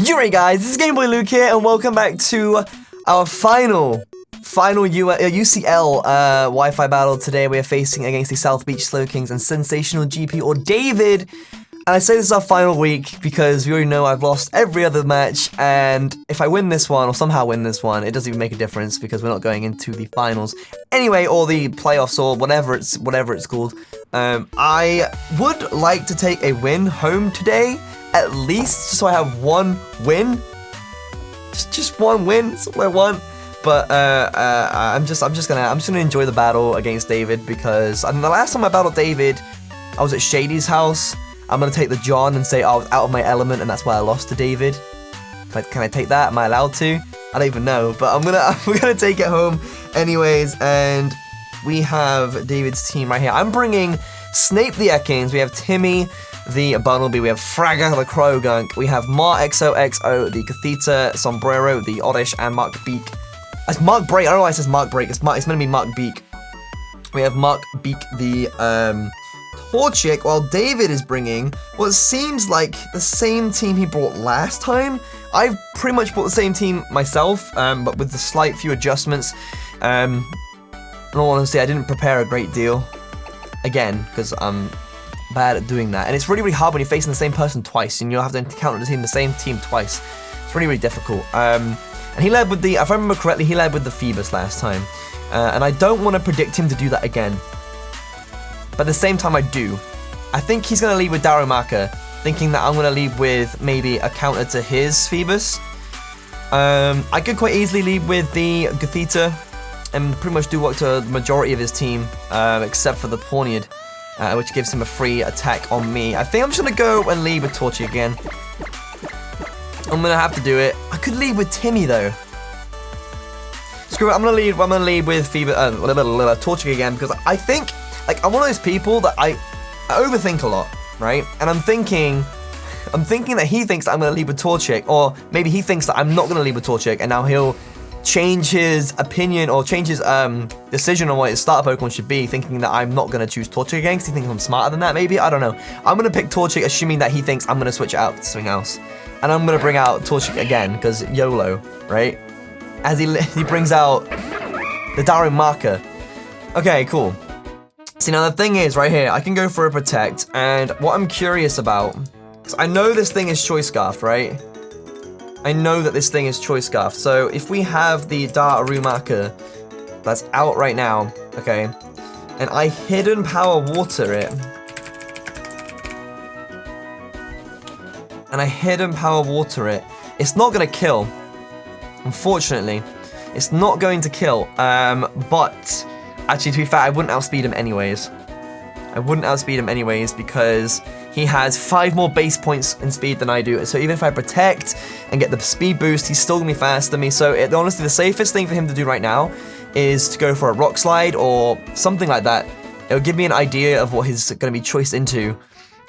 Alright guys, this is GameboyLuke here, and welcome back to our final UCL Wi-Fi battle. Today we are facing against the South Beach Slowkings and Sensational GP or David. And I say this is our final week because we already know I've lost every other match, and if I win this one, or somehow win this one, it doesn't even make a difference because we're not going into the finals anyway, or the playoffs, or whatever it's called. I would like to take a win home today, at least, just so I have one win. Just one win, that's all I want. But I'm just gonna enjoy the battle against David, because the last time I battled David, I was at Shady's house. I'm gonna take the John and say I was out of my element, and that's why I lost to David. Can I take that? Am I allowed to? I don't even know, but we're gonna take it home anyways. And we have David's team right here. I'm bringing Snape the Ekans. We have Timmy the Bumblebee. We have Fragga the Krogunk. We have Mar XOXO the Catheta, Sombrero the Oddish, and Mark Beak. That's Mark Break. I don't know why it says Mark Break. It's meant to be Mark Beak. We have Mark Beak the Torchic, while David is bringing what seems like the same team he brought last time. I've pretty much brought the same team myself, but with the slight few adjustments. In all honesty, I didn't prepare a great deal. Again, because I'm bad at doing that. And it's really, really hard when you're facing the same person twice, and you'll have to encounter the same team twice. It's really, really difficult. And he led with the, if I remember correctly, he led with the Phoebus last time. And I don't want to predict him to do that again. But at the same time, I do. I think he's going to lead with Darumaka, thinking that I'm going to lead with maybe a counter to his Phoebus. I could quite easily lead with the Catheta and pretty much do what to the majority of his team, except for the Pawniard, which gives him a free attack on me. I think I'm just going to go and lead with Torchic again. I'm going to have to do it. I could lead with Timmy, though. Screw it, I'm going to lead with Torchic again, because I think, like, I'm one of those people that I overthink a lot, right? And I'm thinking that he thinks that I'm going to lead with Torchic, or maybe he thinks that I'm not going to lead with Torchic, and now he'll change his opinion or change his decision on what his starter Pokemon should be, thinking that I'm not going to choose Torchic again because he thinks I'm smarter than that, maybe? I don't know. I'm going to pick Torchic, assuming that he thinks I'm going to switch it out to something else. And I'm going to bring out Torchic again, because YOLO, right? As he brings out the Darumaka. Okay, cool. See, now the thing is, right here, I can go for a Protect, and what I'm curious about, because I know this thing is Choice Scarf, right? I know that this thing is Choice Scarf, so if we have the Darumaka that's out right now, okay, and I Hidden Power Water it, it's not going to kill, unfortunately. It's not going to kill, but actually, to be fair, I wouldn't outspeed him anyways. Because he has 5 more base points in speed than I do. So even if I Protect and get the speed boost, he's still going to be faster than me. So honestly, the safest thing for him to do right now is to go for a Rock Slide or something like that. It'll give me an idea of what he's going to be choiced into.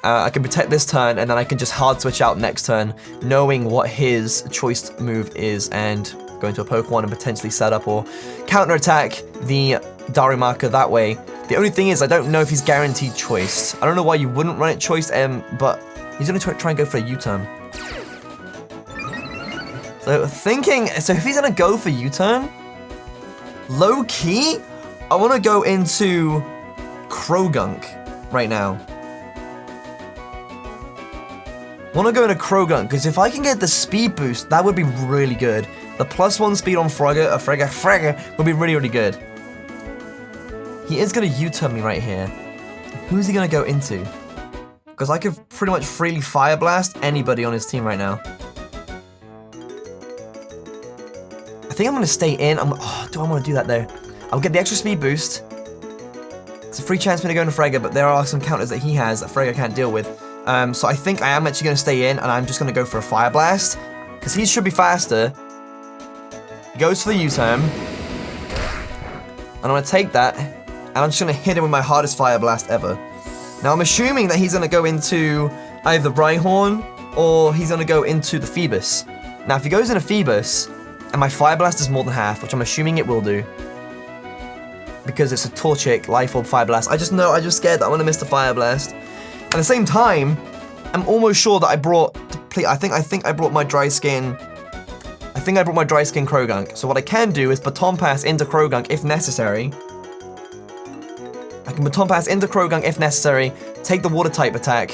I can Protect this turn, and then I can just hard switch out next turn, knowing what his choiced move is, and go into a Pokemon and potentially set up or counterattack the Darumaka that way. The only thing is, I don't know if he's guaranteed choice. I don't know why you wouldn't run it choice, but he's gonna try and go for a U-turn. So if he's gonna go for U-turn, low key, I want to go into Krogunk right now. Because if I can get the speed boost, that would be really good. The +1 speed on Fragga would be really, really good. He is going to U-turn me right here. Who's he going to go into? Because I could pretty much freely Fire Blast anybody on his team right now. I think I'm going to stay in. Do I want to do that though? I'll get the extra speed boost. It's a free chance for me to go into Fragga, but there are some counters that he has that Fragga can't deal with. So I think I am actually going to stay in, and I'm just going to go for a Fire Blast, because he should be faster. He goes for the U-turn. And I'm going to take that, and I'm just going to hit him with my hardest Fire Blast ever. Now, I'm assuming that he's going to go into either Rhyhorn, or he's going to go into the Phoebus. Now, if he goes into Phoebus, and my Fire Blast is more than half, which I'm assuming it will do, because it's a Torchic Life Orb Fire Blast, I'm just scared that I'm going to miss the Fire Blast. At the same time, I'm almost sure that I brought complete. I think I brought my dry skin. I think I brought my dry skin Krogunk. So what I can do is baton pass into Krogunk if necessary. I can baton pass into Krogunk if necessary, take the water type attack,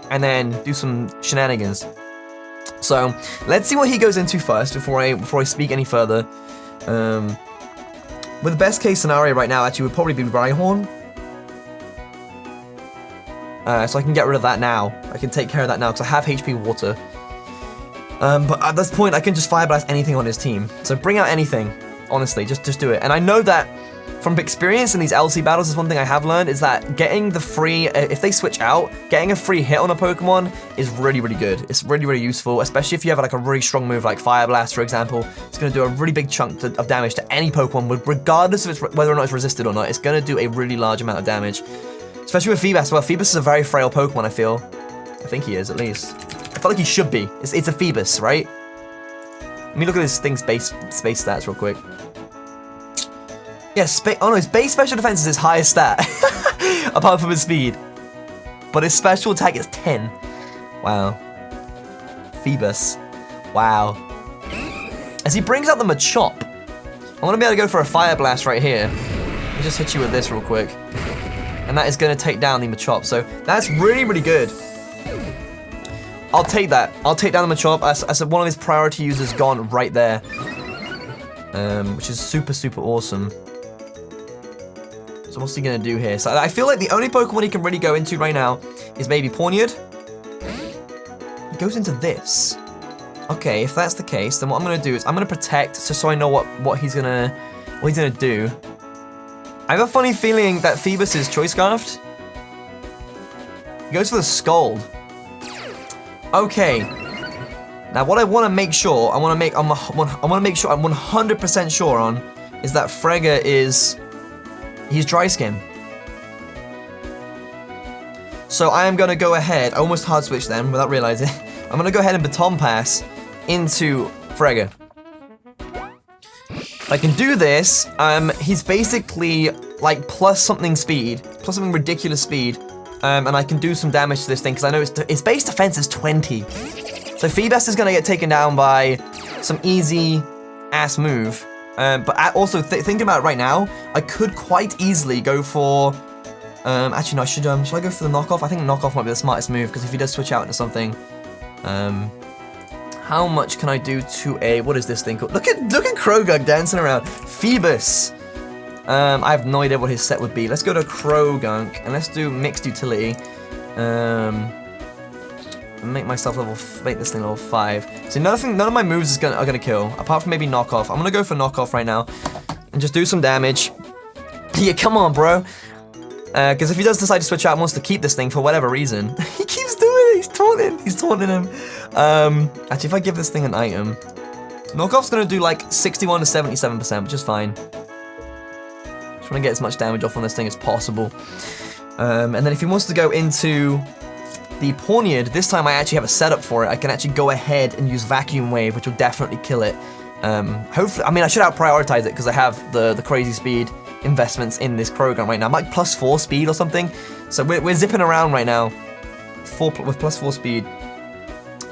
and then do some shenanigans. So let's see what he goes into first before I speak any further. With the best case scenario right now actually would probably be Rhyhorn. So I can get rid of that now. I can take care of that now because I have HP water. But at this point I can just Fire Blast anything on his team. So bring out anything, honestly, just do it. And I know that from experience in these LC battles, is one thing I have learned, is that getting the free, if they switch out, getting a free hit on a Pokemon is really, really good. It's really, really useful, especially if you have like a really strong move like Fire Blast, for example. It's going to do a really big chunk of damage to any Pokemon, regardless of whether or not it's resisted or not. It's going to do a really large amount of damage, especially with Phoebus. Well, Phoebus is a very frail Pokemon, I feel. I think he is, at least. I feel like he should be. It's a Phoebus, right? Let me look at this thing's base stats real quick. Yeah, oh no, his base special defense is his highest stat, apart from his speed. But his special attack is 10. Wow. Phoebus. Wow. As he brings out the Machop, I want to be able to go for a Fire Blast right here. Let me just hit you with this real quick. And that is going to take down the Machop, so that's really, really good. I'll take that. I'll take down the Machop. As one of his priority users gone right there. Which is super, super awesome. So what's he gonna do here? So I feel like the only Pokemon he can really go into right now is maybe Pawniard. He goes into this. Okay, if that's the case, then what I'm gonna do is I'm gonna protect just so I know what he's gonna do. I have a funny feeling that Phoebus is Choice Scarfed. He goes for the Scald. Okay. Now what I want to make sure, I want to make sure I'm 100% sure on is that Frega he's Dry Skin. So I am going to go ahead, I almost hard switch them without realizing. I'm going to go ahead and Baton Pass into Frega. If I can do this, he's basically like plus something ridiculous speed, and I can do some damage to this thing because I know its base defense is 20. So Phoebus is going to get taken down by some easy ass move. But also thinking about it right now, I could quite easily go for. Actually, no. Should I go for the knockoff? I think knockoff might be the smartest move because if he does switch out into something, how much can I do to a what is this thing called? Look at Krogunk dancing around. Phoebus. I have no idea what his set would be. Let's go to Krogunk and let's do mixed utility. Make this thing level 5. See, none of my moves are gonna kill, apart from maybe knockoff. I'm gonna go for knockoff right now and just do some damage. Yeah, come on, bro. Because if he does decide to switch out and wants to keep this thing for whatever reason, he keeps doing it. He's taunting him. Actually, if I give this thing an item, knockoff's gonna do like 61 to 77%, which is fine. Just want to get as much damage off on this thing as possible. And then if he wants to go into the Pawniard, this time I actually have a setup for it. I can actually go ahead and use Vacuum Wave, which will definitely kill it. Hopefully, I mean, I should out-prioritize it because I have the crazy speed investments in this Krogunk right now. I'm like +4 speed or something. So we're zipping around right now with +4 speed.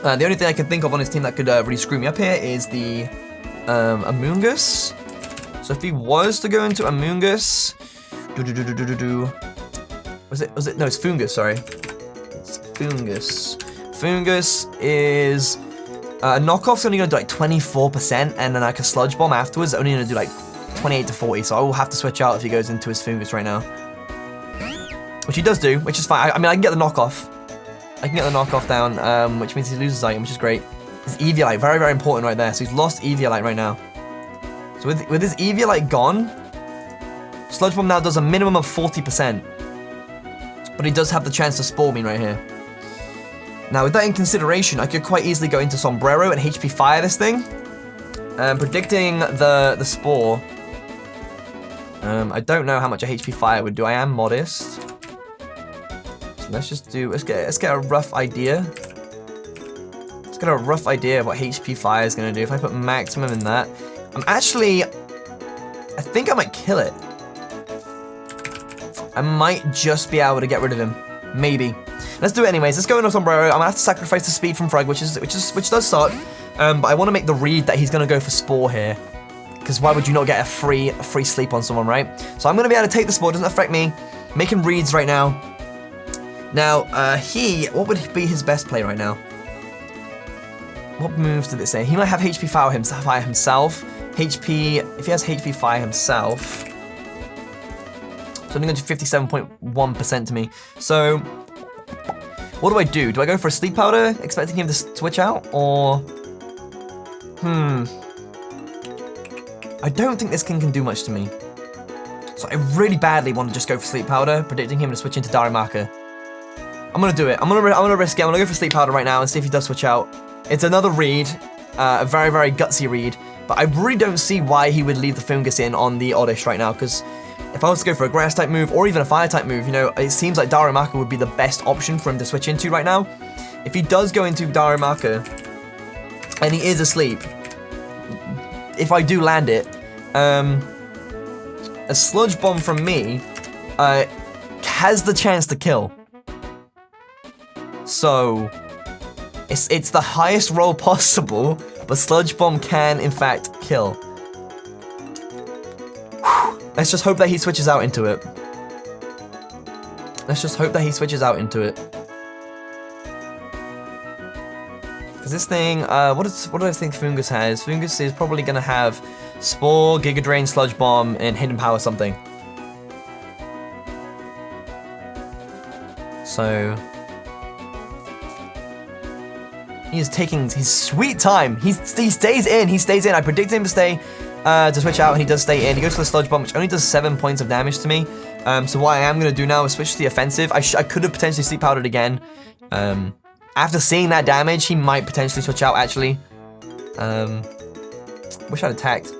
The only thing I can think of on his team that could really screw me up here is the Amoonguss. So if he was to go into Amoonguss, was it? No, it's Foongus, sorry. Foongus. Foongus is knockoff's only gonna do like 24%, and then like a sludge bomb afterwards only gonna do like 28 to 40. So I will have to switch out if he goes into his Foongus right now, which he does do, which is fine. I mean, I can get the knockoff. I can get the knockoff down, which means he loses item, which is great. His Eviolite, very, very important right there. So he's lost Eviolite right now. So with his Eviolite gone, sludge bomb now does a minimum of 40%, but he does have the chance to Spore me right here. Now, with that in consideration, I could quite easily go into Sombrero and HP Fire this thing. Predicting the Spore. I don't know how much a HP Fire would do. I am modest. So let's get a rough idea. Let's get a rough idea of what HP Fire is going to do. If I put maximum in that, I think I might kill it. I might just be able to get rid of him. Maybe. Let's do it anyways. Let's go into Sombrero. I'm gonna have to sacrifice the speed from Frog, which does suck. But I want to make the read that he's gonna go for Spore here. Because why would you not get a free sleep on someone, right? So I'm gonna be able to take the Spore, doesn't affect me. Making reads right now. Now, what would be his best play right now? What moves did it say? He might have HP Fire himself. HP, if he has HP Fire himself. So I'm going to do 57.1% to me. So, what do I do? Do I go for a Sleep Powder, expecting him to switch out? Or, I don't think this king can do much to me. So I really badly want to just go for Sleep Powder, predicting him to switch into Darumaka. I'm going to do it. I'm going to risk it. I'm going to go for Sleep Powder right now and see if he does switch out. It's another read, a very, very gutsy read, but I really don't see why he would leave the Fungus in on the Oddish right now, because if I was to go for a Grass type move, or even a Fire type move, you know, it seems like Darumaka would be the best option for him to switch into right now. If he does go into Darumaka, and he is asleep, if I do land it, a Sludge Bomb from me has the chance to kill. So, it's the highest roll possible, but Sludge Bomb can, in fact, kill. Let's just hope that he switches out into it. Let's just hope that he switches out into it. Because this thing, what do I think Fungus has? Fungus is probably going to have Spore, Giga Drain, Sludge Bomb, and Hidden Power something. So... he is taking his sweet time. He stays in. I predict him to stay, to switch out, and he does stay in. He goes for the Sludge Bomb, which only does 7 points of damage to me. So what I am going to do now is switch to the offensive. I could have potentially Sleep Powdered again. After seeing that damage, he might potentially switch out, actually. Wish I'd attacked.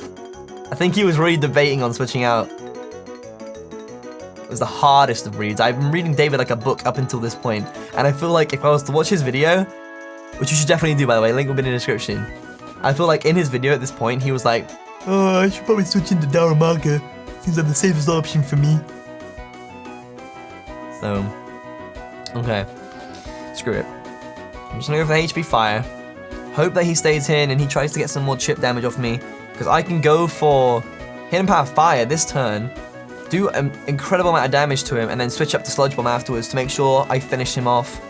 I think he was really debating on switching out. It was the hardest of reads. I've been reading David like a book up until this point, and I feel like if I was to watch his video, which you should definitely do, by the way, link will be in the description. I feel like in his video at this point, he was like, oh, I should probably switch into Darumaka. Seems like the safest option for me. So, okay. Screw it. I'm just gonna go for HP Fire. Hope that he stays in and he tries to get some more chip damage off me. Because I can go for Hidden Power Fire this turn, do an incredible amount of damage to him, and then switch up to Sludge Bomb afterwards to make sure I finish him off.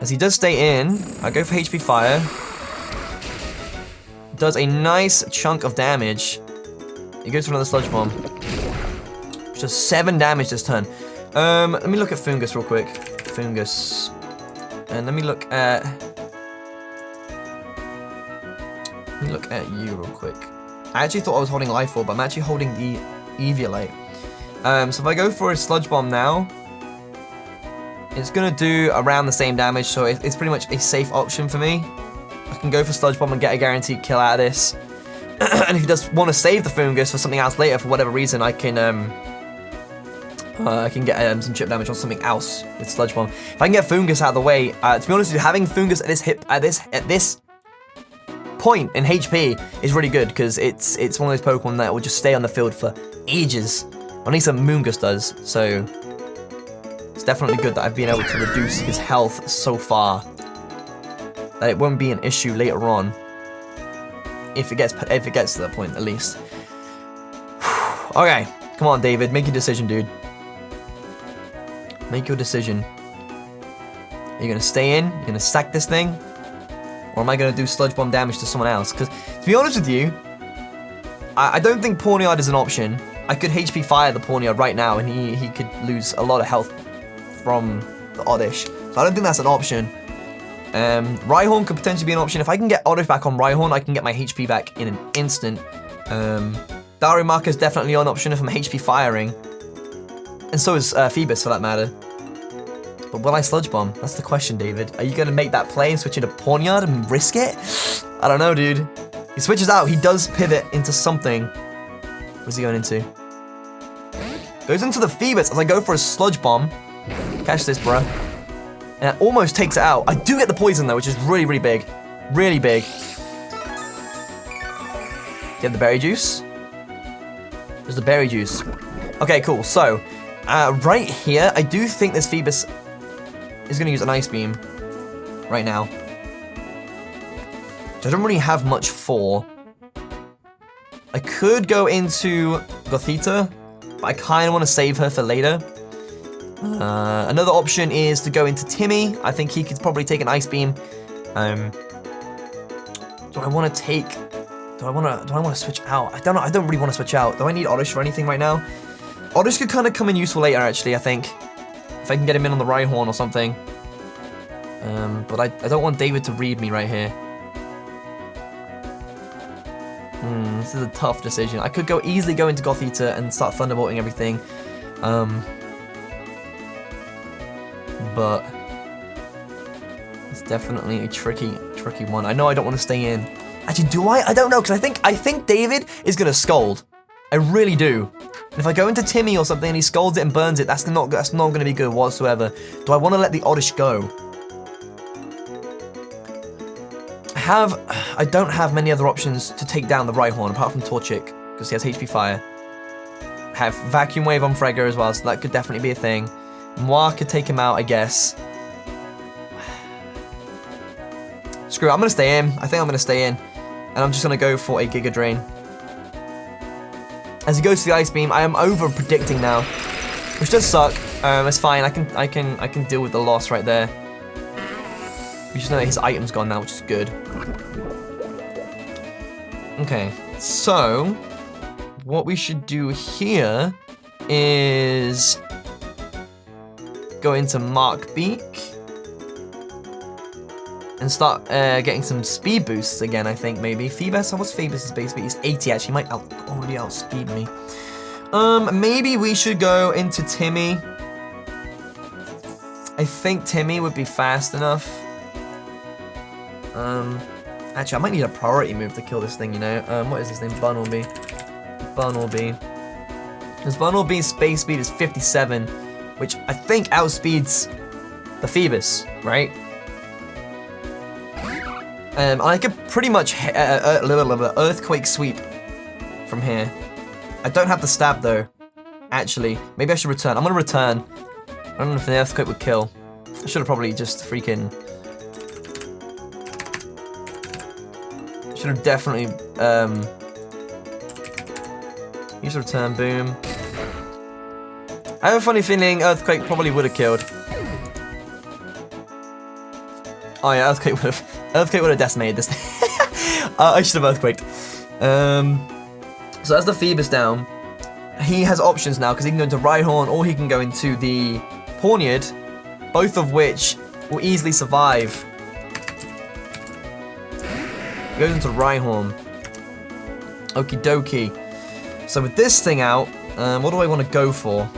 As he does stay in, I go for HP Fire. Does a nice chunk of damage. He goes for another Sludge Bomb. Which does 7 damage this turn. Let me look at Fungus real quick. Fungus. And let me look at you real quick. I actually thought I was holding Life Orb, but I'm actually holding the Eviolite. So if I go for a Sludge Bomb now, it's gonna do around the same damage, so it's pretty much a safe option for me. I can go for Sludge Bomb and get a guaranteed kill out of this. And if he does want to save the Fungus for something else later, for whatever reason, I can get some chip damage on something else with Sludge Bomb. If I can get Fungus out of the way, to be honest with you, having Fungus at this point in HP is really good, because it's one of those Pokemon that will just stay on the field for ages. Or at least a Moongus does. So it's definitely good that I've been able to reduce his health so far, that it won't be an issue later on. If it gets to that point, at least. Okay, come on, David, make your decision, dude. Make your decision. Are you gonna stay in? You're gonna sack this thing? Or am I gonna do Sludge Bomb damage to someone else? Because, to be honest with you, I don't think Pawniard is an option. I could HP Fire the Pawniard right now, and he could lose a lot of health from the Oddish. So I don't think that's an option. Rhyhorn could potentially be an option. If I can get Oddish back on Rhyhorn, I can get my HP back in an instant. Darumaka is definitely an option if I'm HP firing. And so is Phoebus, for that matter. But will I Sludge Bomb? That's the question, David. Are you going to make that play and switch into Pawniard and risk it? I don't know, dude. He switches out. He does pivot into something. Where's he going into? Goes into the Phoebus as I go for a Sludge Bomb. Catch this, bruh. And it almost takes it out. I do get the poison, though, which is really, really big. Really big. Get the berry juice. There's the berry juice. Okay, cool. So, right here, I do think this Phoebus is going to use an Ice Beam right now. I don't really have much for. I could go into Gothita, but I kind of want to save her for later. Another option is to go into Timmy. I think he could probably take an Ice Beam. Do I want to take... Do I want to switch out? I don't know. I don't really want to switch out. Do I need Oddish for anything right now? Oddish could kind of come in useful later, actually, I think. If I can get him in on the Rhyhorn or something. But I don't want David to read me right here. This is a tough decision. I could easily go into Gothita and start Thunderbolting everything. But it's definitely a tricky one. I know I don't want to stay in. Actually, do I? I don't know, because I think David is gonna scold. I really do. And if I go into Timmy or something and he scolds it and burns it, that's not gonna be good whatsoever. Do I want to let the Oddish go? I don't have many other options to take down the Rhyhorn apart from Torchic, because he has HP Fire. I have Vacuum Wave on Frega as well, so that could definitely be a thing. Moi could take him out, I guess. Screw it, I'm gonna stay in. I think I'm gonna stay in. And I'm just gonna go for a Giga Drain. As he goes to the Ice Beam, I am over predicting now, which does suck. It's fine. I can deal with the loss right there. We just know that his item's gone now, which is good. Okay, so what we should do here is go into Mark Beak and start getting some speed boosts again, I think, maybe. Phoebus, what's Phoebus' base speed? He's 80, actually. He might already outspeed me. Maybe we should go into Timmy. I think Timmy would be fast enough. Actually, I might need a priority move to kill this thing, you know. What is his name? Bunnelby. Because Bunnelby's space speed is 57, which I think outspeeds the Phoebus, right? I could pretty much Earthquake Sweep from here. I don't have the stab though, actually. Maybe I should return. I'm gonna return. I don't know if the Earthquake would kill. I should have probably just freaking... Should have definitely, use return, boom. I have a funny feeling Earthquake probably would have killed. Oh yeah, Earthquake would have decimated this thing. I should have Earthquaked. So as the Phoebus down, he has options now, because he can go into Rhyhorn or he can go into the Pawniard, both of which will easily survive. He goes into Rhyhorn. Okie dokie. So with this thing out, what do I want to go for?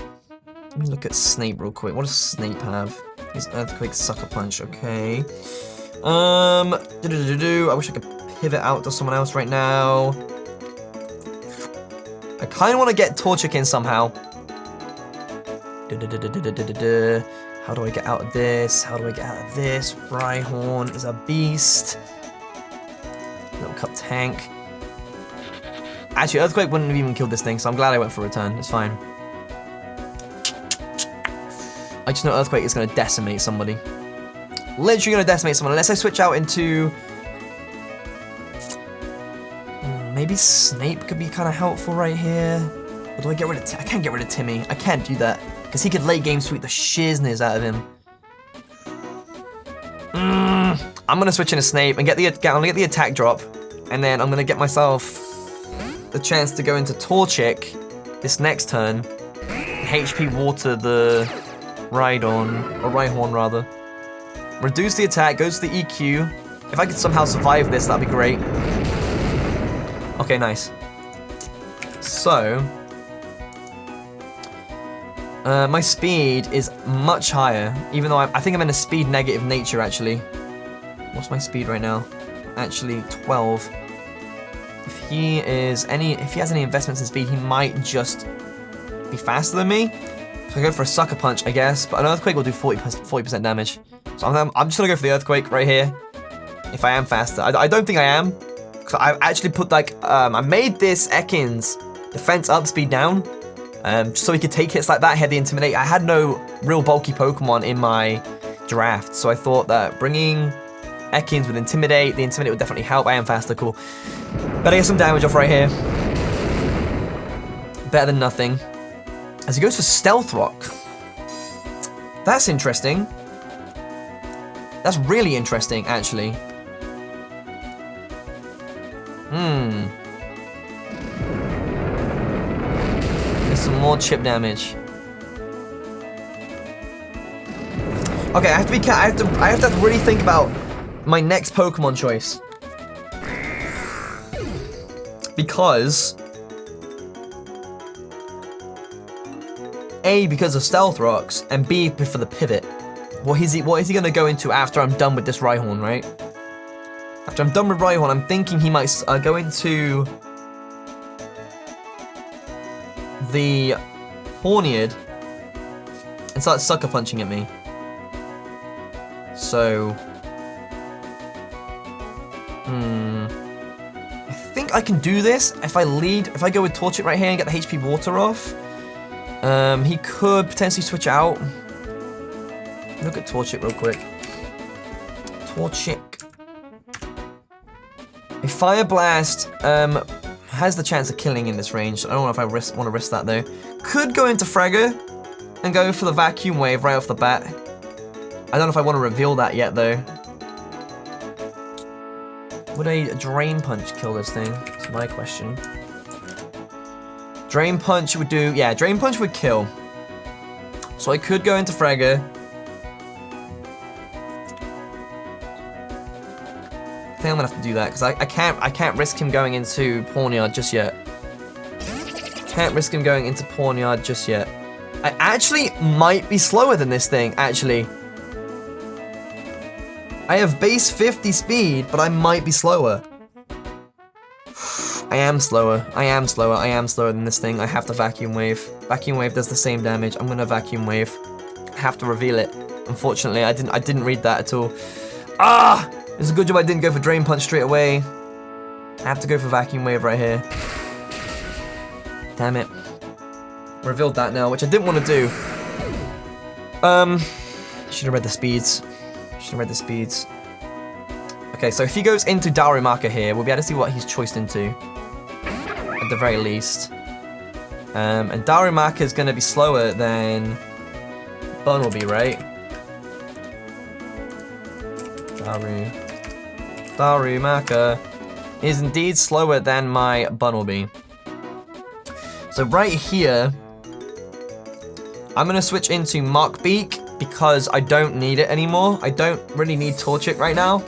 Let me look at Snape real quick. What does Snape have? His Earthquake Sucker Punch, okay. I wish I could pivot out to someone else right now. I kind of want to get Torchic in somehow. How do I get out of this? Rhyhorn is a beast. Little Cup Tank. Actually, Earthquake wouldn't have even killed this thing, so I'm glad I went for a return. It's fine. I just know Earthquake is going to decimate somebody. Literally going to decimate someone, unless I switch out into... maybe Snape could be kind of helpful right here. Or do I get rid of... I can't get rid of Timmy. I can't do that, because he could late game sweep the shizness out of him. I'm going to switch into Snape and I'm going to get the attack drop. And then I'm going to get myself the chance to go into Torchic this next turn. HP water the Rhyhorn rather. Reduce the attack, goes to the EQ. If I could somehow survive this, that'd be great. Okay, nice. So, my speed is much higher, even though I think I'm in a speed negative nature, actually. What's my speed right now? Actually, 12. If he has any investments in speed, he might just be faster than me. So I go for a Sucker Punch, I guess, but an Earthquake will do 40% damage. So I'm just gonna go for the Earthquake right here. If I am faster. I don't think I am. So I actually put I made this Ekans defense up, speed down, so he could take hits like that, Heavy Intimidate. I had no real bulky Pokemon in my draft. So I thought that bringing Ekans would intimidate. The intimidate would definitely help. I am faster, cool. Better get some damage off right here. Better than nothing. As he goes for Stealth Rock. That's interesting. That's really interesting, actually. There's some more chip damage. Okay, I have to really think about my next Pokemon choice. Because A, because of Stealth Rocks, and B, for the pivot. What is he gonna go into after I'm done with this Rhyhorn, right? After I'm done with Rhyhorn, I'm thinking he might go into the Horniard and start sucker punching at me. So, I think I can do this if I go with Torchic right here and get the HP Water off. He could potentially switch out. Look at Torchic real quick. Torchic. A Fire Blast has the chance of killing in this range. So I don't know if I want to risk that though. Could go into Fragger and go for the Vacuum Wave right off the bat. I don't know if I want to reveal that yet though. Would a Drain Punch kill this thing? That's my question. Drain Punch would do, yeah, Drain Punch would kill. So I could go into Fragger. I think I'm gonna have to do that because I can't risk him going into Pawniard just yet. Can't risk him going into Pawniard just yet. I actually might be slower than this thing, actually. I have base 50 speed, but I might be slower. I am slower than this thing. I have to Vacuum Wave. Vacuum Wave does the same damage. I'm gonna Vacuum Wave. I have to reveal it. Unfortunately, I didn't read that at all. Ah! It's a good job I didn't go for Drain Punch straight away. I have to go for Vacuum Wave right here. Damn it. Revealed that now, which I didn't want to do. Should have read the speeds. Okay, so if he goes into Darumaka here, we'll be able to see what he's choiced into. At the very least. And Darumaka is going to be slower than Bunnelby, right? Darumaka is indeed slower than my Bunnelby. So right here, I'm going to switch into Markbeak because I don't need it anymore. I don't really need Torchic right now.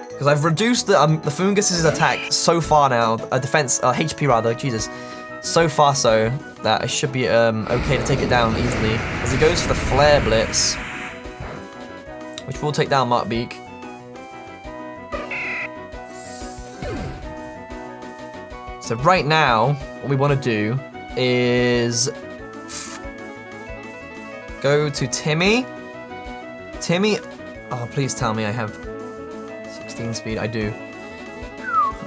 Because I've reduced the Fungus' attack so far now, HP rather, Jesus. So far so, that I should be okay to take it down easily. As he goes for the Flare Blitz, which will take down Markbeak. So right now, what we want to do is go to Timmy. Timmy, oh please tell me I have 16 speed, I do.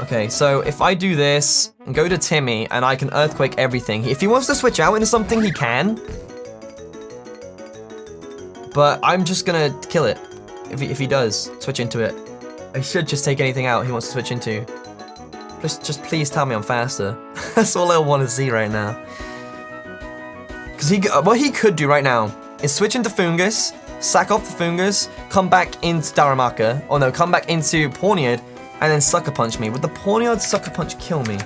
Okay, so if I do this, and go to Timmy, and I can Earthquake everything. If he wants to switch out into something, he can. But I'm just gonna kill it, if he does switch into it. I should just take anything out he wants to switch into. Just please tell me I'm faster. That's all I want to see right now. Because what he could do right now is switch into Fungus, sack off the Fungus, come back into Darumaka, or no, come back into Pawniard, and then Sucker Punch me. Would the Pawniard Sucker Punch kill me?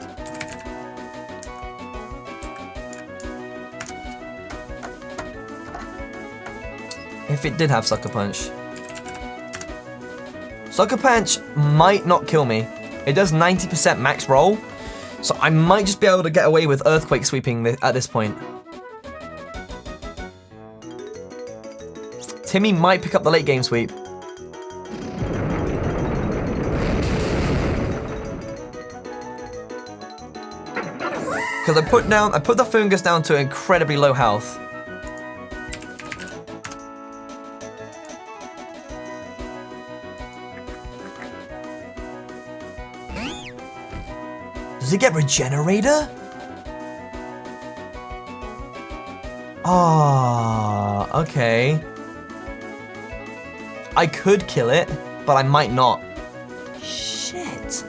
If it did have Sucker Punch. Sucker Punch might not kill me. It does 90% max roll, so I might just be able to get away with Earthquake sweeping at this point. Timmy might pick up the late game sweep. Because I put the Fungus down to incredibly low health. Does it get Regenerator? Ah, okay. I could kill it, but I might not. Shit.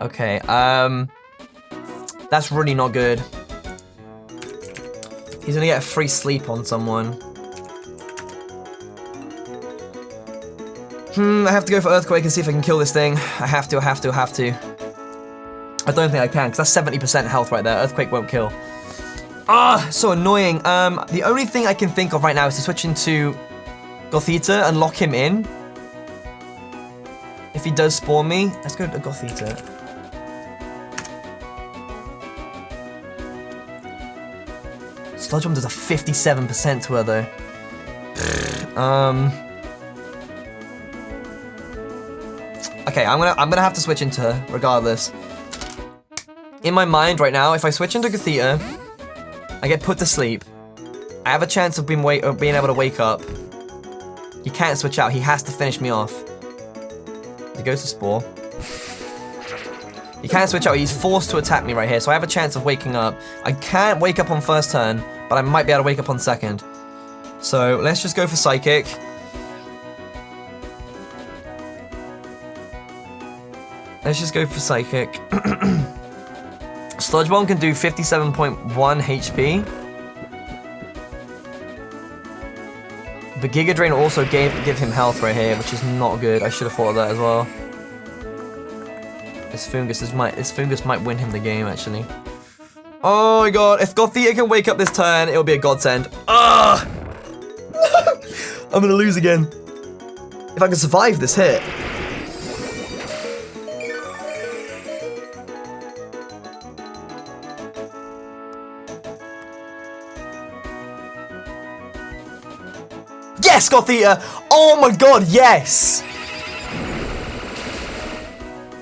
Okay, that's really not good. He's gonna get a free sleep on someone. I have to go for Earthquake and see if I can kill this thing. I have to. I don't think I can, because that's 70% health right there. Earthquake won't kill. Ah, so annoying. The only thing I can think of right now is to switch into Gothita and lock him in. If he does spawn me, let's go to Gothita. Sludge Bomb does a 57% to her though. Okay, I'm gonna have to switch into her regardless. In my mind right now, if I switch into Gothita, I get put to sleep. I have a chance of being able to wake up. He can't switch out. He has to finish me off. He goes to Spore. He can't switch out. He's forced to attack me right here, so I have a chance of waking up. I can't wake up on first turn, but I might be able to wake up on second. So let's just go for Psychic. Let's just go for Psychic. Sludge Bomb can do 57.1 HP. But Giga Drain also give him health right here, which is not good. I should have thought of that as well. This Fungus might win him the game, actually. Oh my god, if Gothita can wake up this turn, it'll be a godsend. Ah! I'm gonna lose again. If I can survive this hit. Yes, Gothita! Oh my god, yes!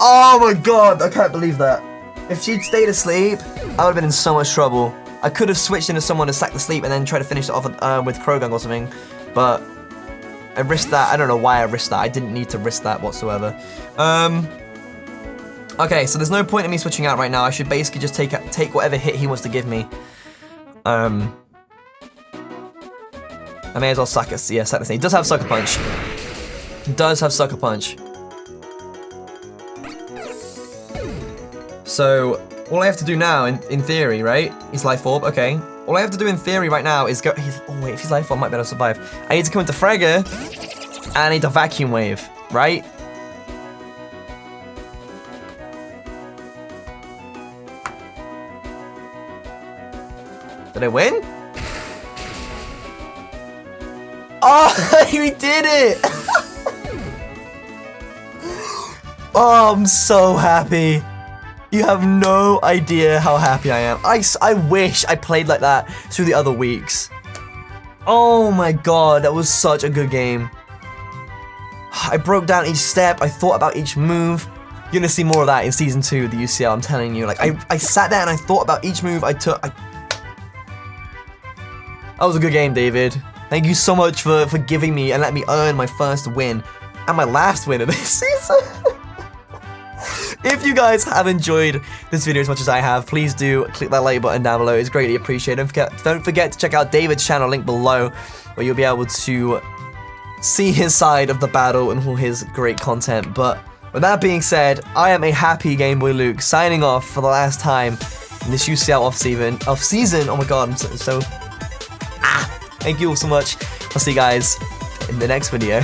Oh my god, I can't believe that. If she'd stayed asleep, I would have been in so much trouble. I could have switched into someone to sack the sleep and then try to finish it off with Krogan or something, but I risked that. I don't know why I risked that. I didn't need to risk that whatsoever. Okay, so there's no point in me switching out right now. I should basically just take whatever hit he wants to give me. I may as well sack it. Yeah, sack this thing. He does have Sucker Punch. He does have Sucker Punch. So, all I have to do now, in theory, right? He's Life Orb, okay. All I have to do in theory right now is go... oh wait, if he's Life Orb, I might be able to survive. I need to come into Fragger, and I need to Vacuum Wave, right? Did I win? Oh, we did it! Oh, I'm so happy. You have no idea how happy I am. I wish I played like that through the other weeks. Oh my god, that was such a good game. I broke down each step, I thought about each move. You're gonna see more of that in Season 2 of the UCL, I'm telling you. Like, I sat there and I thought about each move I took. That was a good game, David. Thank you so much for giving me and letting me earn my first win and my last win of this season. If you guys have enjoyed this video as much as I have, please do click that like button down below. It's greatly appreciated. Don't forget to check out David's channel, link below, where you'll be able to see his side of the battle and all his great content. But with that being said, I am a happy GameboyLuke signing off for the last time in this UCL off season. Oh my god, I'm so thank you all so much. I'll see you guys in the next video.